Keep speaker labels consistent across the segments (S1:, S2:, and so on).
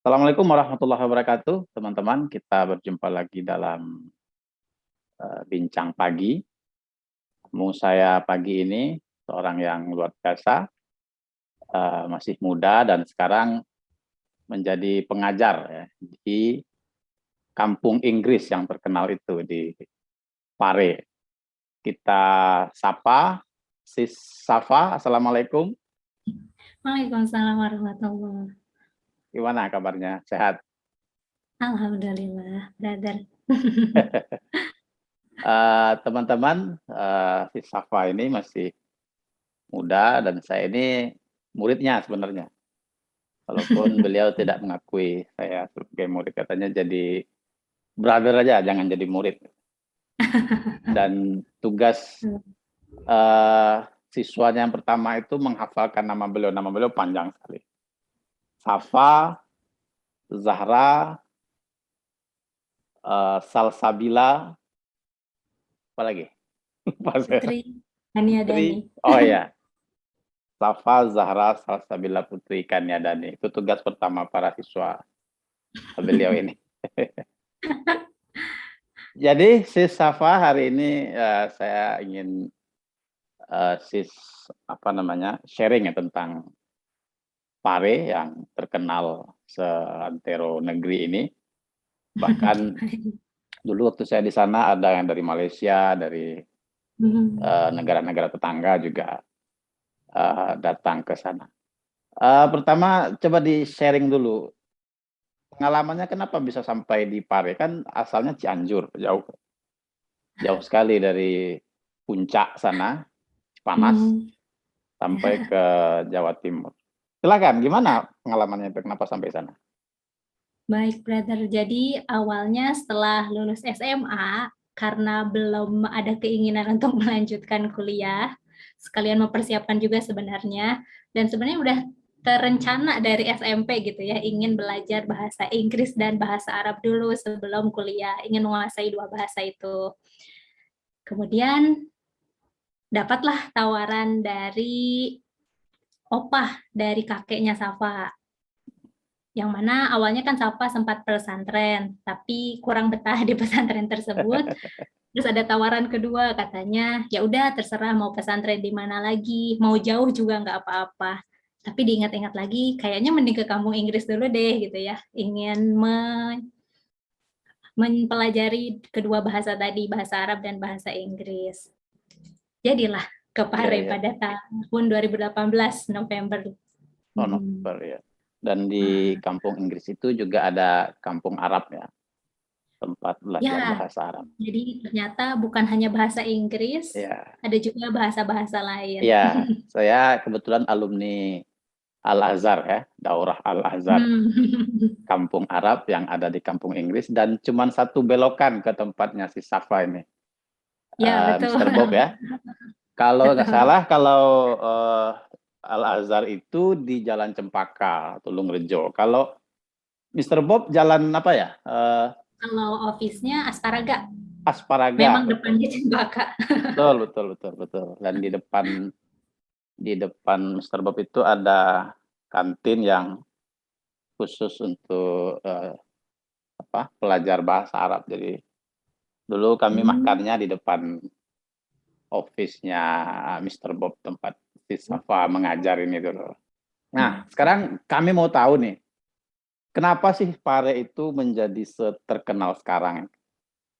S1: Assalamualaikum warahmatullahi wabarakatuh, teman-teman. Kita berjumpa lagi dalam bincang pagi. Tamu saya pagi ini seorang yang luar biasa, masih muda dan sekarang menjadi pengajar ya, di kampung Inggris yang terkenal itu di Pare. Kita sapa Sis Safa. Assalamualaikum.
S2: Waalaikumsalam warahmatullah.
S1: Gimana kabarnya? Sehat?
S2: Alhamdulillah, brother.
S1: Teman-teman, Sis Safa ini masih muda dan saya ini muridnya sebenarnya. Walaupun beliau tidak mengakui saya sebagai murid, katanya jadi brother aja, jangan jadi murid. Dan tugas siswanya yang pertama itu menghafalkan nama beliau. Nama beliau panjang sekali. Safa, Zahra, Salsabila, apa lagi?
S2: Putri Hania Dani.
S1: Putri, oh ya, Safa, Zahra, Salsabila, Putri Kanyadani. Itu tugas pertama para siswa beliau ini. Jadi Sis Safa hari ini saya ingin Sis sharing ya tentang Pare yang terkenal seantero negeri ini. Bahkan dulu waktu saya di sana ada yang dari Malaysia, dari negara-negara tetangga juga datang ke sana. Pertama coba di sharing dulu pengalamannya kenapa bisa sampai di Pare, kan asalnya Cianjur, jauh jauh sekali dari puncak sana panas sampai ke Jawa Timur. Silakan, gimana pengalamannya itu? Kenapa sampai sana?
S2: Baik, brother. Jadi awalnya setelah lulus SMA, karena belum ada keinginan untuk melanjutkan kuliah, sekalian mempersiapkan juga sebenarnya, dan sebenarnya udah terencana dari SMP gitu ya, ingin belajar bahasa Inggris dan bahasa Arab dulu sebelum kuliah, ingin menguasai dua bahasa itu. Kemudian dapatlah tawaran dari opah dari kakeknya Safa. Yang mana awalnya kan Safa sempat pesantren, tapi kurang betah di pesantren tersebut. Terus ada tawaran kedua, katanya, ya udah terserah mau pesantren di mana lagi, mau jauh juga nggak apa-apa. Tapi diingat-ingat lagi, kayaknya mending ke kampung Inggris dulu deh gitu ya. Ingin mempelajari kedua bahasa tadi, bahasa Arab dan bahasa Inggris. Jadilah ke
S1: Iya,
S2: Pare
S1: iya.
S2: pada tahun 2018 November.
S1: Oh, November ya. Dan di kampung Inggris itu juga ada kampung Arab ya, tempat belajar
S2: Ya,
S1: bahasa Arab.
S2: jadi ternyata bukan hanya bahasa Inggris,
S1: Ya,
S2: ada juga bahasa-bahasa lain.
S1: ya. Saya kebetulan alumni Al-Azhar ya, Daurah Al-Azhar,
S2: Hmm.
S1: kampung Arab yang ada di kampung Inggris, dan cuma satu belokan ke tempatnya si Safa ini,
S2: Ya, betul.
S1: Mr. Bob ya. Kalau nggak salah, kalau Al-Azhar itu di Jalan Cempaka, Tulungrejo. Kalau Mr. Bob jalan apa ya?
S2: Kalau office-nya Asparaga,
S1: Asparaga,
S2: memang
S1: betul.
S2: depannya Cempaka.
S1: Betul, betul, betul, betul. Dan di depan Mr. Bob itu ada kantin yang khusus untuk pelajar bahasa Arab. Jadi dulu kami
S2: Hmm.
S1: makannya di depan office-nya Mr. Bob, tempat si Safa mengajar ini dulu. Nah, sekarang kami mau tahu nih, kenapa sih Pare itu menjadi terkenal sekarang?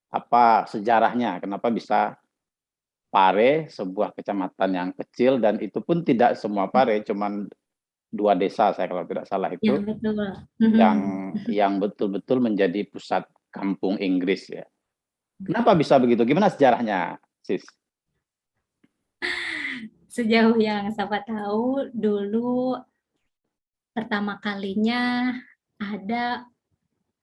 S1: Apa sejarahnya? Kenapa bisa Pare, sebuah kecamatan yang kecil, dan itu pun tidak semua Pare, cuman dua desa saya kalau tidak salah
S2: Ya,
S1: itu
S2: betul.
S1: yang betul-betul menjadi pusat kampung Inggris ya. Kenapa bisa begitu? Gimana sejarahnya, Sis?
S2: Sejauh yang saya tahu, dulu pertama kalinya ada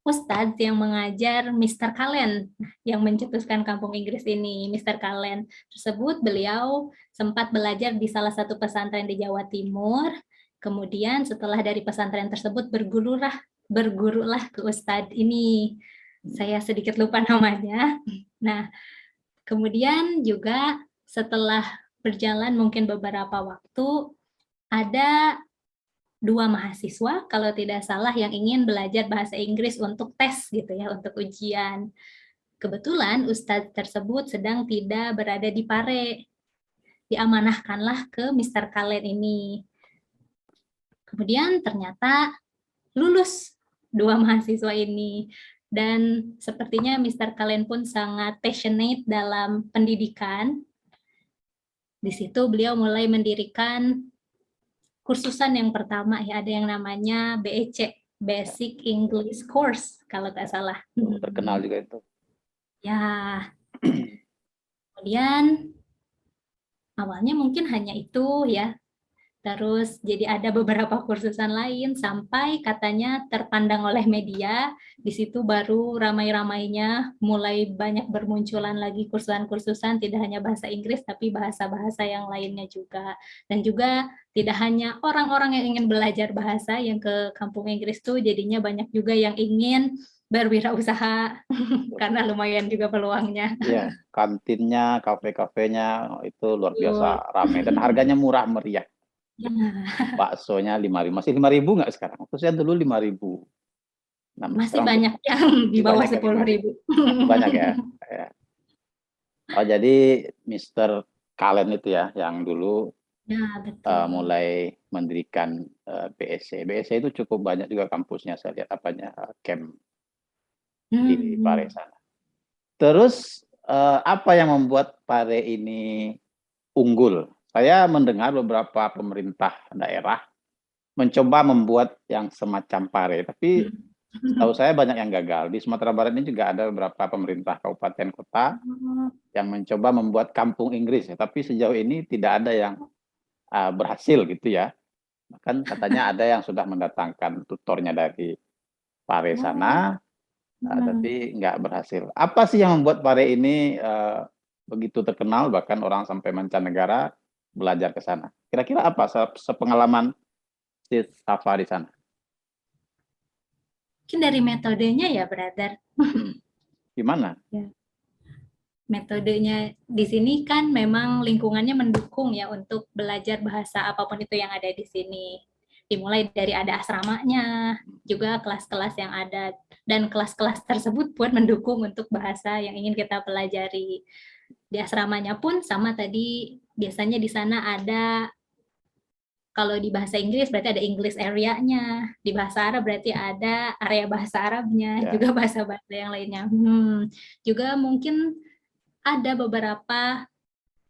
S2: Ustadz yang mengajar Mr. Kalen yang mencetuskan kampung Inggris ini. Mr. Kalen tersebut beliau sempat belajar di salah satu pesantren di Jawa Timur. Kemudian setelah dari pesantren tersebut bergurulah ke Ustadz ini. Saya sedikit lupa namanya. Nah, kemudian juga setelah berjalan mungkin beberapa waktu, ada 2 mahasiswa kalau tidak salah yang ingin belajar bahasa Inggris untuk tes gitu ya, untuk ujian. Kebetulan ustadz tersebut sedang tidak berada di Pare. Diamanahkanlah ke Mr. Kalen ini. Kemudian ternyata lulus 2 mahasiswa ini. Dan sepertinya Mr. Kalen pun sangat passionate dalam pendidikan. Di situ beliau mulai mendirikan kursusan yang pertama ya, ada yang namanya BEC, Basic English Course kalau nggak salah.
S1: Terkenal juga itu.
S2: Ya, kemudian awalnya mungkin hanya itu ya. Terus jadi ada beberapa kursusan lain sampai katanya terpandang oleh media, di situ baru ramai-ramainya mulai banyak bermunculan lagi kursusan-kursusan tidak hanya bahasa Inggris tapi bahasa-bahasa yang lainnya juga. Dan juga tidak hanya orang-orang yang ingin belajar bahasa yang ke kampung Inggris tuh jadinya banyak juga yang ingin berwirausaha karena lumayan juga peluangnya.
S1: Iya, kantinnya, kafe-kafenya itu luar
S2: Betul.
S1: biasa ramai dan harganya murah meriah.
S2: Ya,
S1: Baksonya 5.000, masih 5.000 nggak sekarang? Waktu saya dulu 5.000. Nah,
S2: masih
S1: sekarang
S2: banyak yang di
S1: masih
S2: bawah
S1: banyak yang
S2: 10.000.
S1: banyak ya. Ya. Oh, jadi Mr. Kalen itu ya yang dulu
S2: Ya, betul.
S1: mulai mendirikan BSC. BSC itu cukup banyak juga kampusnya, saya lihat apanya, camp di Pare sana. Terus apa yang membuat Pare ini unggul? Saya mendengar beberapa pemerintah daerah mencoba membuat yang semacam Pare, tapi setahu saya banyak yang gagal. Di Sumatera Barat ini juga ada beberapa pemerintah kabupaten kota yang mencoba membuat kampung Inggris, ya, tapi sejauh ini tidak ada yang berhasil gitu ya. Bahkan katanya ada yang sudah mendatangkan tutornya dari Pare sana, tapi nggak berhasil. Apa sih yang membuat Pare ini begitu terkenal, bahkan orang sampai mancanegara belajar ke sana? Kira-kira apa sepengalaman si Safa di sana?
S2: Mungkin dari metodenya ya, brother.
S1: Gimana?
S2: Ya. Metodenya di sini kan memang lingkungannya mendukung ya untuk belajar bahasa apapun itu yang ada di sini. Dimulai dari ada asramanya, juga kelas-kelas yang ada, dan kelas-kelas tersebut pun mendukung untuk bahasa yang ingin kita pelajari. Di asramanya pun sama tadi, biasanya di sana ada, kalau di bahasa Inggris berarti ada English area-nya, di bahasa Arab berarti ada area bahasa Arabnya,
S1: Ya.
S2: juga bahasa-bahasa yang lainnya. Juga mungkin ada beberapa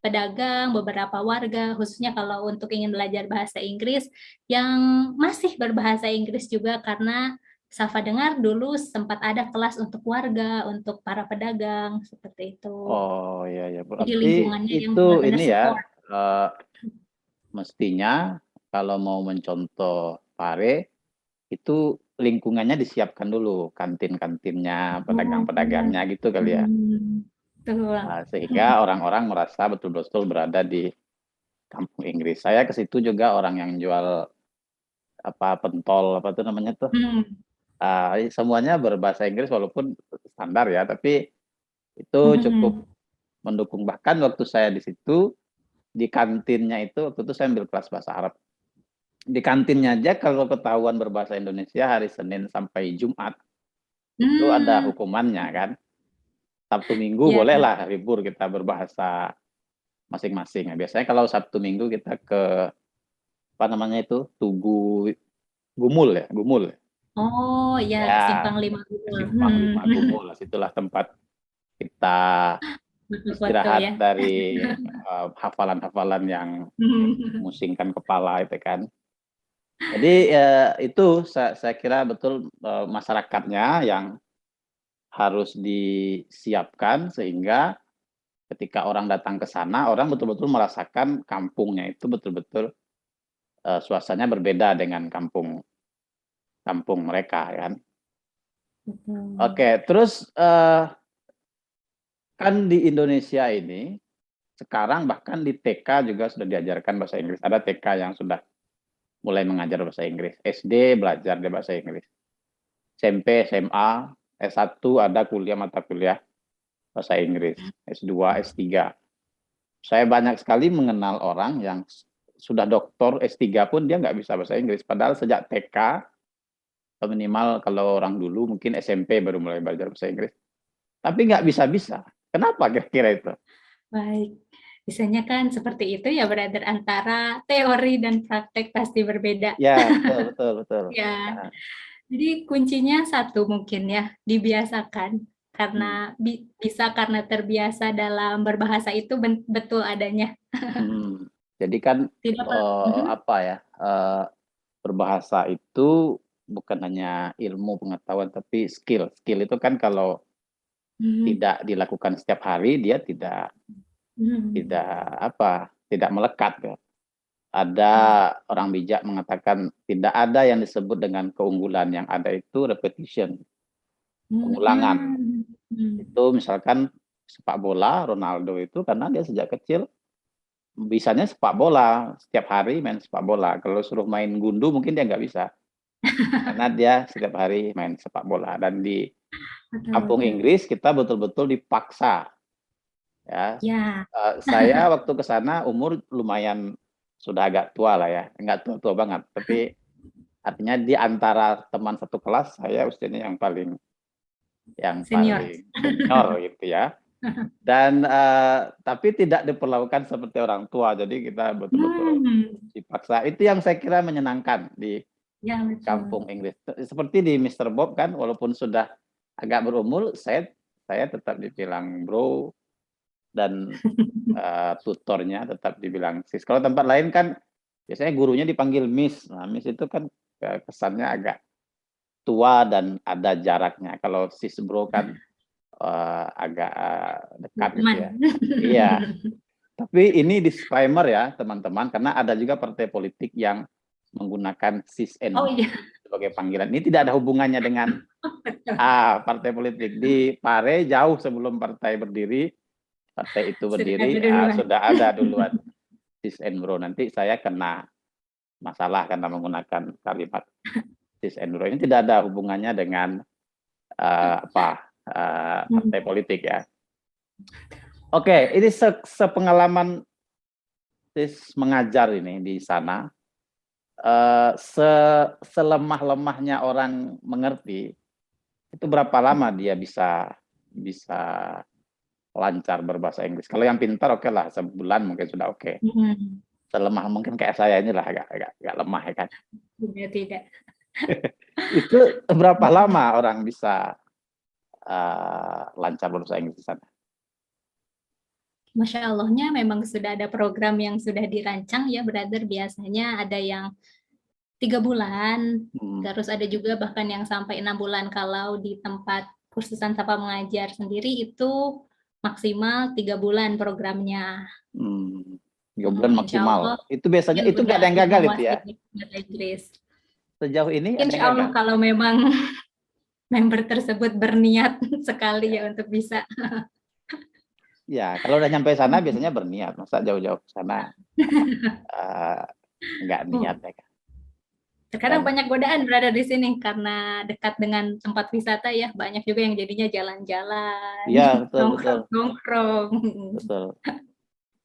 S2: pedagang, beberapa warga, khususnya kalau untuk ingin belajar bahasa Inggris, yang masih berbahasa Inggris juga karena Safa dengar dulu sempat ada kelas untuk warga, untuk para pedagang, seperti itu.
S1: Oh ya ya,
S2: Jadi
S1: berarti
S2: lingkungannya yang
S1: itu
S2: benar-benar
S1: ini ya
S2: support.
S1: mestinya kalau mau mencontoh Pare itu lingkungannya disiapkan dulu, kantin-kantinnya, pedagang-pedagangnya gitu kali ya.
S2: Betul.
S1: Sehingga orang-orang merasa betul-betul berada di kampung Inggris. Saya ke situ juga orang yang jual apa pentol apa itu namanya tuh. Semuanya berbahasa Inggris walaupun standar ya, tapi itu cukup mendukung. Bahkan waktu saya di situ di kantinnya itu waktu itu saya ambil kelas bahasa Arab. Di kantinnya aja kalau ketahuan berbahasa Indonesia hari Senin sampai Jumat itu ada hukumannya kan. Sabtu Minggu
S2: Ya.
S1: bolehlah libur kita berbahasa masing-masing. Nah, biasanya kalau Sabtu Minggu kita ke apa namanya itu Tugu Gumul ya, Gumul.
S2: Oh ya,
S1: Ya,
S2: Simpang 5 Gumul.
S1: Simpang 5 Gumul. Situlah tempat kita
S2: Foto
S1: istirahat
S2: ya.
S1: dari hafalan-hafalan yang memusingkan kepala itu kan. Jadi itu saya kira betul masyarakatnya yang harus disiapkan sehingga ketika orang datang ke sana, orang betul-betul merasakan kampungnya itu betul-betul suasananya berbeda dengan kampung mereka kan. Oke, terus kan di Indonesia ini sekarang bahkan di TK juga sudah diajarkan bahasa Inggris. Ada TK yang sudah mulai mengajar bahasa Inggris. SD belajar di bahasa Inggris. SMP, SMA, S1 ada kuliah mata kuliah bahasa Inggris. S2, S3. Saya banyak sekali mengenal orang yang sudah doktor S3 pun dia nggak bisa bahasa Inggris. Padahal sejak TK, atau minimal kalau orang dulu mungkin SMP baru mulai belajar bahasa Inggris. Tapi nggak bisa-bisa. Kenapa kira-kira itu?
S2: Baik. Biasanya kan seperti itu ya, brother, antara teori dan praktek pasti berbeda.
S1: Ya, betul, betul, betul.
S2: Ya,
S1: Nah,
S2: jadi kuncinya satu mungkin ya, dibiasakan.
S1: hmm,
S2: Karena bisa karena terbiasa dalam berbahasa itu betul adanya.
S1: hmm. Jadi kan
S2: Tidak Mhm.
S1: apa ya? Berbahasa itu bukan hanya ilmu pengetahuan tapi skill. Skill itu kan kalau
S2: Mhm.
S1: tidak dilakukan setiap hari dia tidak
S2: Mhm.
S1: tidak apa tidak melekat ya. Ada orang bijak mengatakan tidak ada yang disebut dengan keunggulan, yang ada itu repetition, pengulangan.
S2: Mhm. Mhm.
S1: Itu misalkan sepak bola, Ronaldo itu karena dia sejak kecil bisanya sepak bola, setiap hari main sepak bola. Kalau suruh main gundu mungkin dia nggak bisa, karena dia setiap hari main sepak bola. Dan di
S2: Betul,
S1: kampung
S2: betul.
S1: Inggris kita betul-betul dipaksa ya.
S2: Ya.
S1: Saya waktu ke sana umur lumayan sudah agak tua lah ya, nggak tua-tua banget, tapi artinya di antara teman satu kelas saya usianya yang
S2: Senior.
S1: paling senior gitu ya. Dan tapi tidak diperlakukan seperti orang tua, jadi kita betul-betul
S2: Hmm.
S1: dipaksa. Itu yang saya kira menyenangkan di
S2: Ya, betul.
S1: kampung Inggris. Seperti di Mister Bob kan, walaupun sudah agak berumur, saya tetap dibilang bro, dan tutornya tetap dibilang sis. Kalau tempat lain kan biasanya gurunya dipanggil Miss. Nah, Miss itu kan kesannya agak tua dan ada jaraknya. Kalau sis bro kan agak dekat gitu
S2: Teman.
S1: ya. Iya. Tapi ini disclaimer ya teman-teman, karena ada juga partai politik yang menggunakan sis and
S2: Oh
S1: bro
S2: iya,
S1: sebagai panggilan. Ini tidak ada hubungannya dengan
S2: betul.
S1: partai politik. Di Pare jauh sebelum partai berdiri, partai itu
S2: Sudah ada
S1: berdiri,
S2: duluan.
S1: sudah ada duluan sis and bro. Nanti saya kena masalah karena menggunakan kalimat sis and bro. Ini tidak ada hubungannya dengan
S2: Hmm.
S1: partai politik ya. Oke, ini sepengalaman sis mengajar ini di sana, selemah-lemahnya orang mengerti, itu berapa lama dia bisa bisa lancar berbahasa Inggris? Kalau yang pintar oke lah, sebulan mungkin sudah oke.
S2: Hmm.
S1: Selemah mungkin kayak saya inilah agak lemah ya kan.
S2: Tidak, tidak.
S1: Itu berapa lama orang bisa lancar berbahasa Inggris di sana?
S2: Masya Allahnya memang sudah ada program yang sudah dirancang ya, brother. Biasanya ada yang 3 bulan,
S1: Hmm,
S2: terus ada juga bahkan yang sampai 6 bulan. Kalau di tempat kursusan Sapa Mengajar sendiri itu maksimal 3 bulan programnya.
S1: hmm, 3 bulan
S2: Insya Allah
S1: maksimal. Itu biasanya
S2: mungkin
S1: itu nggak
S2: udah
S1: ada yang gagal itu ya?
S2: menguasai bahasa Inggris.
S1: Sejauh ini ada yang
S2: Insya Allah
S1: gagal?
S2: kalau memang member tersebut berniat sekali ya
S1: Ya.
S2: untuk bisa.
S1: Ya, kalau udah nyampe sana biasanya berniat. Masa jauh-jauh ke sana uh, nggak niat
S2: Oh,
S1: ya kan.
S2: sekarang
S1: Dan
S2: banyak godaan berada di sini karena dekat dengan tempat wisata ya, banyak juga yang jadinya jalan-jalan,
S1: ya betul betul
S2: nongkrong-nongkrong.
S1: betul.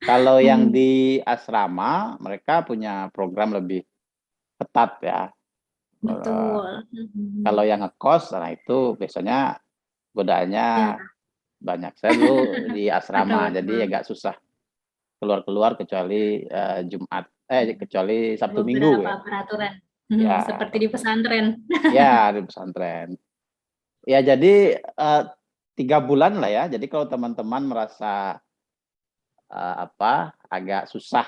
S1: Kalau yang
S2: Hmm,
S1: di asrama mereka punya program lebih ketat ya. Uh,
S2: betul.
S1: Kalau yang ngekos, nah itu biasanya godaannya
S2: Ya,
S1: banyak. Saya dulu di
S2: betul
S1: asrama,
S2: betul.
S1: jadi agak susah keluar-keluar kecuali kecuali Sabtu Minggu
S2: Beberapa
S1: ya.
S2: peraturan.
S1: Ya,
S2: Seperti di pesantren.
S1: ya di pesantren. Ya jadi 3 bulan lah ya. Jadi kalau teman-teman merasa agak susah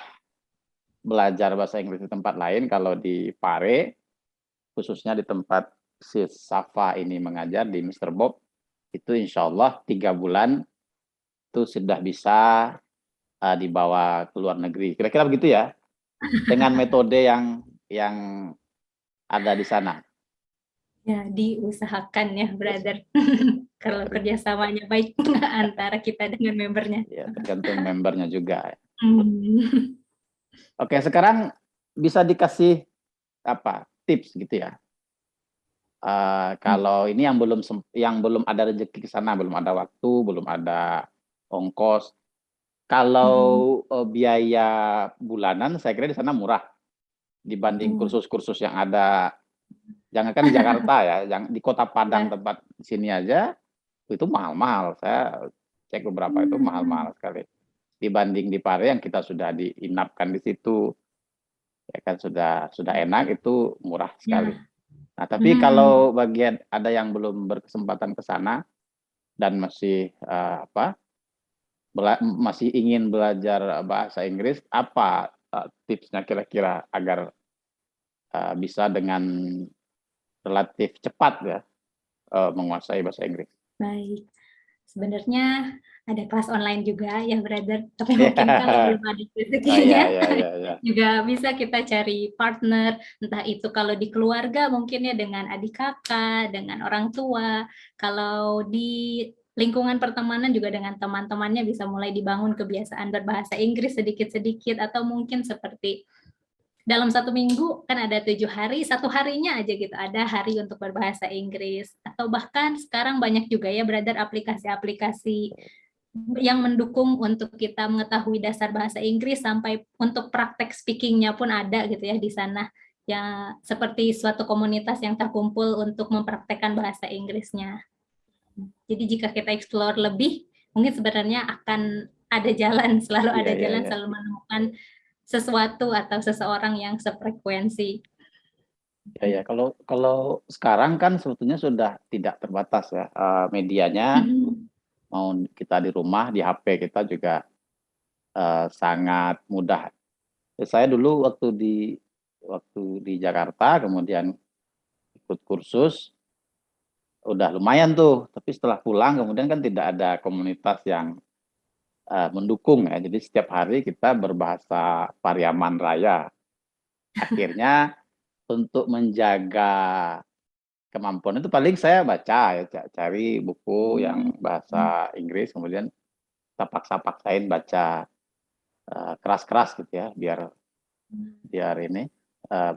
S1: belajar bahasa Inggris di tempat lain, kalau di Pare, khususnya di tempat si Safa ini mengajar di Mister Bob, itu insya Allah 3 bulan itu sudah bisa dibawa ke luar negeri. Kira-kira begitu ya, dengan metode yang ada di sana.
S2: Ya, diusahakan ya, brother.
S1: Ya,
S2: Kalau kerjasamanya baik antara kita dengan membernya.
S1: ya tergantung membernya juga.
S2: Hmm.
S1: Oke, sekarang bisa dikasih tips gitu ya. Kalau ini yang belum ada rezeki ke sana, belum ada waktu, belum ada ongkos, Kalau biaya bulanan saya kira di sana murah dibanding
S2: Betul.
S1: kursus-kursus yang ada. Jangankan di Jakarta ya, yang di Kota Padang
S2: Ya.
S1: tempat sini aja itu mahal-mahal. Saya cek beberapa itu mahal-mahal sekali. Dibanding di Pare yang kita sudah diinapkan di situ, ya kan sudah enak, itu murah sekali.
S2: Ya.
S1: Nah, tapi kalau bagian ada yang belum berkesempatan ke sana dan masih masih ingin belajar bahasa Inggris, apa tipsnya kira-kira agar bisa dengan relatif cepat ya menguasai bahasa Inggris?
S2: Baik. Sebenarnya ada kelas online juga ya, Brother. Tapi mungkin kalau belum ada rezekinya, juga bisa kita cari partner, entah itu kalau di keluarga mungkin ya dengan adik kakak, dengan orang tua. Kalau di lingkungan pertemanan juga dengan teman-temannya bisa mulai dibangun kebiasaan berbahasa Inggris sedikit-sedikit, atau mungkin seperti dalam 1 minggu kan ada 7 hari, 1 harinya aja gitu ada hari untuk berbahasa Inggris. Atau bahkan sekarang banyak juga ya, Brother, aplikasi-aplikasi yang mendukung untuk kita mengetahui dasar bahasa Inggris, sampai untuk praktek speakingnya pun ada gitu ya di sana. Ya, seperti suatu komunitas yang terkumpul untuk mempraktekkan bahasa Inggrisnya. Jadi jika kita explore lebih, mungkin sebenarnya akan ada jalan, selalu ada jalan, selalu menemukan sesuatu atau seseorang yang sefrekuensi.
S1: Ya, kalau sekarang kan sebetulnya sudah tidak terbatas ya medianya. Mau kita di rumah, di HP kita juga sangat mudah. Saya dulu waktu di Jakarta, kemudian ikut kursus, udah lumayan tuh. Tapi setelah pulang, kemudian kan tidak ada komunitas yang mendukung ya. Jadi setiap hari kita berbahasa Pariaman Raya. Akhirnya untuk menjaga kemampuan itu paling saya baca ya, cari buku yang bahasa Inggris, kemudian kita paksa-paksain baca keras-keras gitu ya, biar ini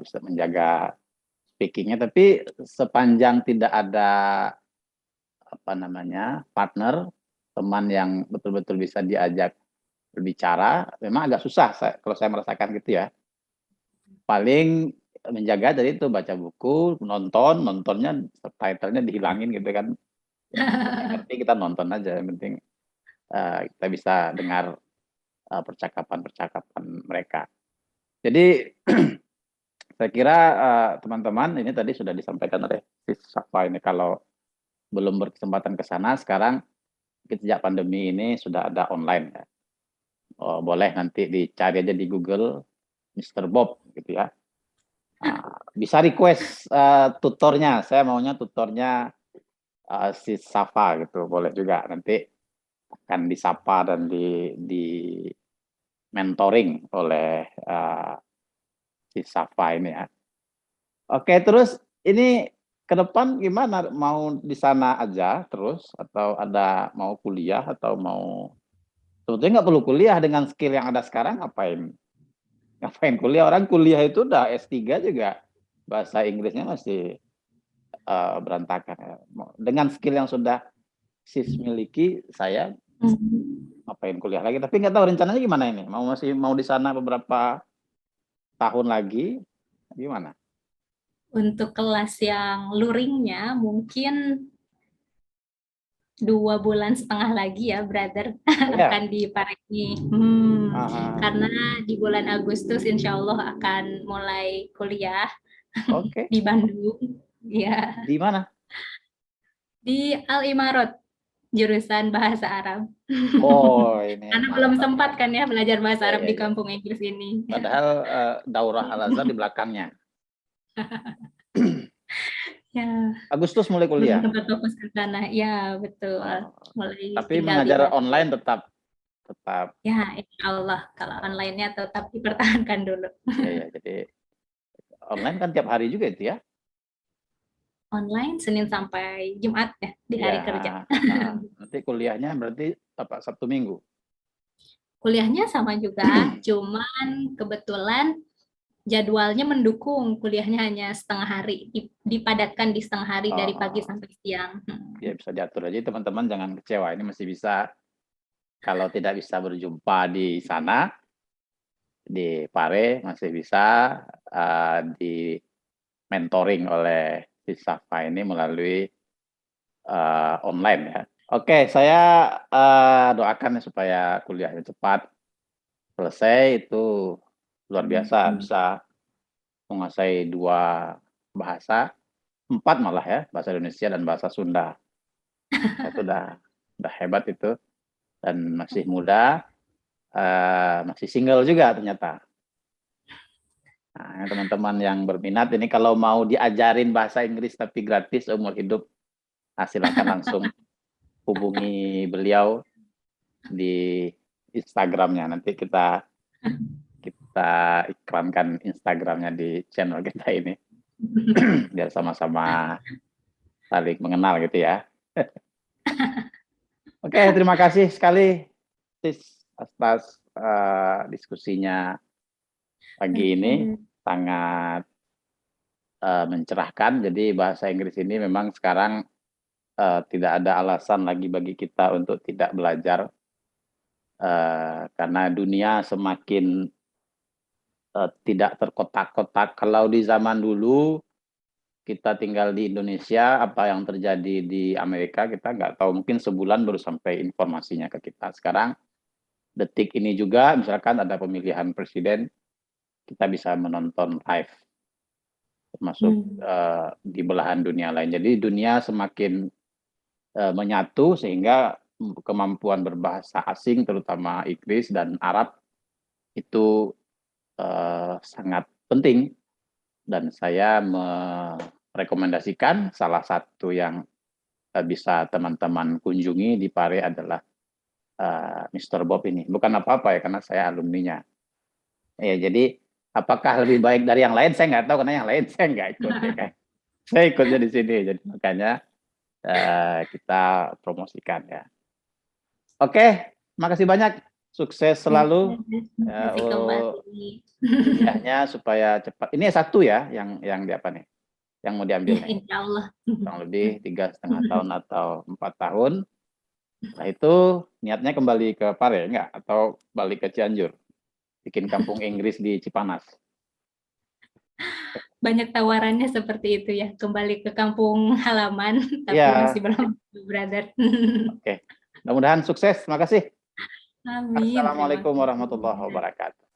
S1: bisa menjaga speakingnya. Tapi sepanjang tidak ada partner, teman yang betul-betul bisa diajak berbicara, memang agak susah kalau saya merasakan gitu ya. Paling menjaga dari itu, baca buku, nontonnya subtitlenya dihilangin gitu kan. Nggak ngerti, kita nonton aja, yang penting kita bisa dengar percakapan-percakapan mereka. Jadi saya kira teman-teman ini tadi sudah disampaikan oleh Sis Safa ini, kalau belum berkesempatan ke sana sekarang sejak pandemi ini sudah ada online ya. Boleh nanti dicari aja di Google Mr. Bob gitu ya. Bisa request tutornya, saya maunya tutornya Sis Safa gitu, boleh juga, nanti akan disapa dan di mentoring oleh Sis Safa ini ya. Oke, terus ini ke depan gimana? Mau di sana aja terus, atau ada mau kuliah, atau mau sebetulnya nggak perlu kuliah dengan skill yang ada sekarang, ngapain kuliah? Orang kuliah itu udah S3 juga bahasa Inggrisnya masih berantakan ya. Dengan skill yang sudah Sis miliki, saya ngapain kuliah lagi? Tapi nggak tahu rencananya gimana ini. Masih mau di sana beberapa tahun lagi, gimana?
S2: Untuk kelas yang luringnya mungkin 2,5 bulan lagi ya, Brother, akan diparengi. Karena di bulan Agustus insya Allah akan mulai kuliah di Bandung. Ya.
S1: Di mana?
S2: Di Al Imarot, jurusan bahasa Arab.
S1: Ini
S2: karena belum sempat kan ya belajar bahasa Arab di kampung Inggris ini.
S1: Padahal Daurah Al-Azhar di belakangnya.
S2: Ya.
S1: Agustus mulai kuliah.
S2: Belum sempat fokus ke sana. Ya, betul. Mulai
S1: Tapi
S2: tinggal
S1: mengajar online tetap.
S2: Ya, insya Allah kalau online-nya tetap dipertahankan dulu.
S1: Ya, jadi online kan tiap hari juga itu ya?
S2: Online Senin sampai Jumat ya, di hari kerja.
S1: Nanti kuliahnya berarti Sabtu Minggu?
S2: Kuliahnya sama juga, cuman kebetulan jadwalnya mendukung, kuliahnya hanya setengah hari, dipadatkan di setengah hari dari pagi sampai siang.
S1: Ya bisa diatur aja teman-teman, jangan kecewa, ini masih bisa Kalau tidak bisa berjumpa di sana, di Pare, masih bisa di mentoring oleh si Safa ini melalui online ya. Oke, saya doakan supaya kuliahnya cepat selesai, itu luar biasa, bisa menguasai 2 bahasa, 4 malah ya, bahasa Indonesia dan bahasa Sunda. Itu udah hebat itu, dan masih muda, masih single juga ternyata. Nah, teman-teman yang berminat ini kalau mau diajarin bahasa Inggris tapi gratis seumur hidup, silakan langsung hubungi beliau di Instagramnya. Nanti kita iklankan Instagramnya di channel kita ini biar sama-sama saling mengenal gitu ya. Oke, terima kasih sekali Sis atas diskusinya pagi ini, sangat mencerahkan. Jadi bahasa Inggris ini memang sekarang tidak ada alasan lagi bagi kita untuk tidak belajar, karena dunia semakin tidak terkotak-kotak. Kalau di zaman dulu kita tinggal di Indonesia, apa yang terjadi di Amerika kita nggak tahu, mungkin sebulan baru sampai informasinya ke kita. Sekarang detik ini juga misalkan ada pemilihan presiden, kita bisa menonton live, termasuk di belahan dunia lain. Jadi dunia semakin menyatu sehingga kemampuan berbahasa asing terutama Inggris dan Arab itu sangat penting, dan saya merekomendasikan salah satu yang bisa teman-teman kunjungi di Pare adalah Mr. Bob ini. Bukan apa-apa ya, karena saya alumninya. Ya, jadi apakah lebih baik dari yang lain? Saya nggak tahu, karena yang lain saya nggak ikut. Ya kan? Saya ikutnya di sini, jadi makanya kita promosikan ya. Oke, makasih banyak. Sukses selalu.
S2: Terima kasih kembali.
S1: Kuliahnya supaya cepat. Ini S1 ya, yang di apa nih? Yang mau diambil
S2: Ya,
S1: nih?
S2: insya Allah.
S1: Kurang lebih 3,5 tahun atau 4 tahun. Setelah itu niatnya kembali ke Pare enggak? Atau balik ke Cianjur? Bikin kampung Inggris di Cipanas?
S2: Banyak tawarannya seperti itu ya, kembali ke kampung halaman, tapi
S1: Ya,
S2: masih belum, brother.
S1: oke. Mudah-mudahan sukses. Terima kasih.
S2: Amin, terima
S1: Assalamualaikum
S2: kasih.
S1: warahmatullahi wabarakatuh.